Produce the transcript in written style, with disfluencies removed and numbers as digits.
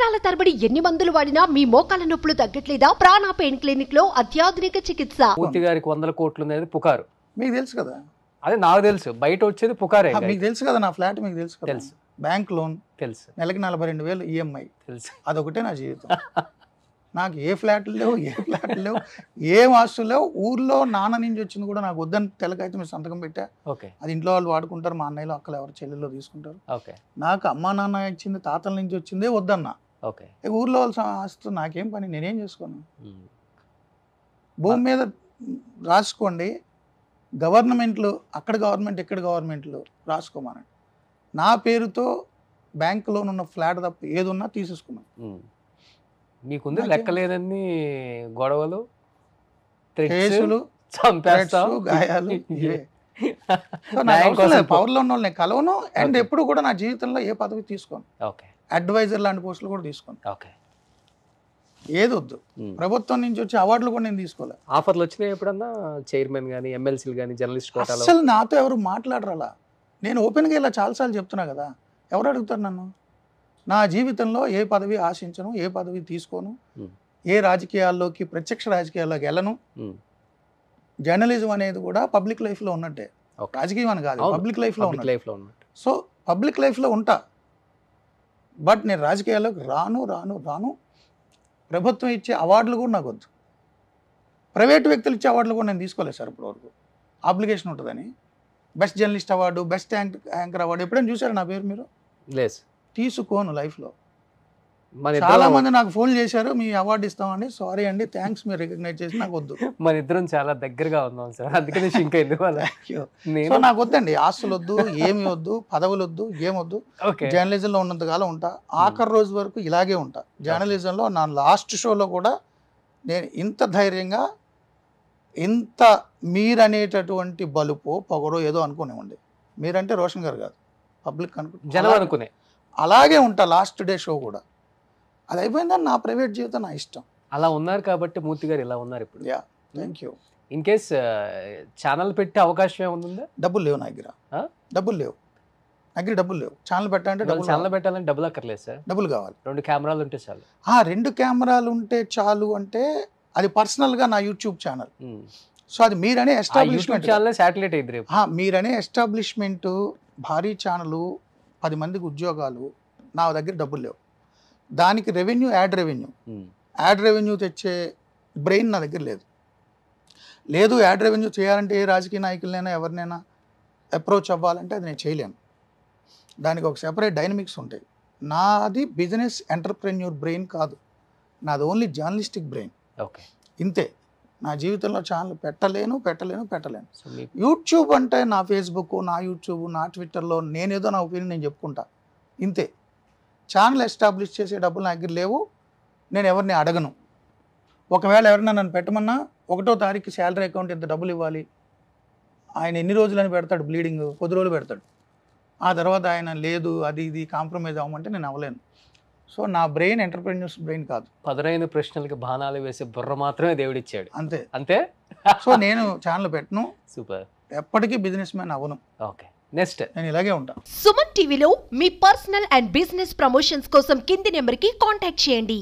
సంవత్సరాల తరబడి ఎన్ని మందులు వాడినా మీ మోకాల నొప్పులు తగ్గట్లేదా? ప్రాణ పెయిన్ క్లినిక్ లో అత్యాధునిక చికిత్స. పూర్తి గారికి 100 కోట్లు అనేది పుకారు. మీకు తెలుసు కదా? అదే నాకు తెలుసు, బయట వచ్చేది పుకారే. మీకు తెలుసు కదా, నా ఫ్లాట్ మీకు తెలుసు కదా? తెలుసు. బ్యాంక్ లోన్ తెలుసు, నెలకి 42,000 ఈఎంఐ తెలుసు. అదొకటే నా జీవితం. నాకు ఏ ఫ్లాట్లు లేవు, ఏం ఆస్తులు లేవు. ఊర్లో నాన్న నుంచి వచ్చింది కూడా నాకు వద్దని తెలకైతే మీరు సంతకం పెట్టా. ఓకే, అది ఇంట్లో వాళ్ళు వాడుకుంటారు, మా అన్నయ్యలో అక్కలు ఎవరు చెల్లెల్లో తీసుకుంటారు. ఓకే. నాకు అమ్మా నాన్న ఇచ్చింది, తాతల నుంచి వచ్చిందే వద్దన్నా. ఓకే, ఊర్లో వాళ్ళ ఆస్తు నాకేం పని, నేనేం చేసుకోను. భూమి మీద రాసుకోండి, గవర్నమెంట్లు అక్కడ గవర్నమెంట్ ఇక్కడ గవర్నమెంట్లు రాసుకోమనండి. నా పేరుతో బ్యాంకులో ఉన్న ఫ్లాట్ తప్ప ఏది ఉన్నా తీసేసుకున్నాను. మీకుంది లెక్కలేనన్ని గొడవలు, కేసులు, గాయాలు. పవర్లో ఉన్న వాళ్ళని కలవను, అండ్ ఎప్పుడు కూడా నా జీవితంలో ఏ పదవి తీసుకోను. అడ్వైజర్ లాంటి పోస్టులు కూడా తీసుకోను. ఏది వద్దు. ప్రభుత్వం నుంచి వచ్చే అవార్డులు కూడా నేను తీసుకోలే. ఆఫర్లు వచ్చినాయి ఎప్పుడన్నా? చైర్మన్ కానీ, ఎమ్మెల్సీలు కానీ, జర్నలిస్ట్ కోటాలో? అసలు నాతో ఎవరు మాట్లాడరాలా. నేను ఓపెన్గా ఇలా చాలాసార్లు చెప్తున్నా కదా, ఎవరు అడుగుతారు నన్ను? నా జీవితంలో ఏ పదవి ఆశించను, ఏ పదవి తీసుకోను, ఏ రాజకీయాల్లోకి ప్రత్యక్ష రాజకీయాల్లోకి వెళ్ళను. జర్నలిజం అనేది కూడా పబ్లిక్ లైఫ్లో ఉన్నట్టే, రాజకీయం అని కాదు, పబ్లిక్ లైఫ్లో ఉన్నట్టు. సో పబ్లిక్ లైఫ్లో ఉంటా, బట్ నేను రాజకీయాల్లోకి రాను. ప్రభుత్వం ఇచ్చే అవార్డులు కూడా నాకు వద్దు. ప్రైవేట్ వ్యక్తులు ఇచ్చే అవార్డులు కూడా నేను తీసుకోలేదు సార్ ఇప్పటివరకు. అప్లికేషన్ ఉంటుందని. Best journalist award, best anchor award ఎప్పుడైనా చూసారు నా పేరు మీరు? లేదు, తీసుకోను లైఫ్లో. చాలా మంది నాకు ఫోన్ చేశారు, మీ అవార్డు ఇస్తామండి, సారీ అండి, థ్యాంక్స్, మీరు రికగ్నైజ్ చేసి నాకు వద్దు. మన ఇద్దరం చాలా దగ్గరగా ఉన్నాం సార్, అందుకనే సింక్ అయింది. సో నాకు వద్దండి, ఆస్తులు వద్దు, ఏమి వద్దు, పదవులు వద్దు, ఏమొద్దు. జర్నలిజంలో ఉన్నంతకాలం ఉంటా, ఆఖరి రోజు వరకు ఇలాగే ఉంటా. జర్నలిజంలో నా లాస్ట్ షోలో కూడా నేను ఇంత ధైర్యంగా, ఇంత మీరనేటటువంటి బలుపో పొగరో ఏదో అనుకునేవ్వండి. మీరంటే రోషన్ గారు కాదు, పబ్లిక్ అనుకునే అలాగే ఉంటా. లాస్ట్ డే షో కూడా అది అయిపోయిందని నా ప్రైవేట్ జీవితం, నా ఇష్టం. అలా ఉన్నారు కాబట్టి మూర్తి గారు ఇలా ఉన్నారు ఇప్పుడు. Yeah, thank you. In case channel పెట్టే అవకాశం ఏముంది? డబ్బులు లేవు నా దగ్గర, డబ్బులు లేవు. ఛానల్ పెట్టాలంటే ఛానల్ పెట్టాలంటే డబ్బులు అక్కర్లేదు సార్, డబ్బులు కావాలి. 2 కెమెరాలు ఉంటే చాలు. 2 కెమెరాలు ఉంటే చాలు అంటే అది పర్సనల్గా నా యూట్యూబ్ ఛానల్. సో అది మీరనే ఎస్టాబ్లిష్మెంట్, శాటిలైట్ అయింది. మీరనే ఎస్టాబ్లిష్మెంట్, భారీ ఛానల్, 10 మందికి ఉద్యోగాలు. నా దగ్గర డబ్బులు లేవు. దానికి రెవెన్యూ, యాడ్ రెవెన్యూ తెచ్చే బ్రెయిన్ నా దగ్గర లేదు. యాడ్ రెవెన్యూ చేయాలంటే ఏ రాజకీయ నాయకులనైనా ఎవరినైనా అప్రోచ్ అవ్వాలంటే అది నేను చేయలేను. దానికి ఒక సెపరేట్ డైనమిక్స్ ఉంటాయి. నాది బిజినెస్ ఎంటర్ప్రెన్యూర్ బ్రెయిన్ కాదు, నాది ఓన్లీ జర్నలిస్టిక్ బ్రెయిన్. ఓకే, ఇంతే. నా జీవితంలో ఛానల్ పెట్టలేను. యూట్యూబ్ అంటే నా ఫేస్బుక్, నా యూట్యూబ్, నా ట్విట్టర్లో నేనేదో నా ఒపీనియన్ నేను చెప్పుకుంటా, ఇంతే. ఛానల్ ఎస్టాబ్లిష్ చేసే డబ్బులు నా దగ్గర లేవు. నేను ఎవరిని అడగను. ఒకవేళ ఎవరైనా నన్ను పెట్టమన్నా 1వ తారీఖు శాలరీ అకౌంట్ ఎంత డబ్బులు ఇవ్వాలి, ఆయన ఎన్ని రోజులని పెడతాడు, బ్లీడింగ్ 10 రోజులు పెడతాడు. ఆ తర్వాత ఆయన లేదు, అది ఇది కాంప్రమైజ్ అవ్వమంటే నేను అవ్వలేను. సో నా బ్రెయిన్ ఎంటర్ప్రెన్యూర్స్ బ్రెయిన్ కాదు. పదునైన ప్రశ్నలకి బాణాలు వేసే బుర్ర మాత్రమే దేవుడిచ్చాడు, అంతే. సో నేను ఛానల్ పెట్టను. సూపర్. ఎప్పటికీ బిజినెస్ మ్యాన్ అవ్వను. ఓకే, నెక్స్ట్ నేను ఇలాగే ఉంటా. సుమన్ టీవీలో మీ పర్సనల్ అండ్ బిజినెస్ ప్రమోషన్స్ కోసం కింది నెంబర్కి కాంటాక్ట్ చేయండి.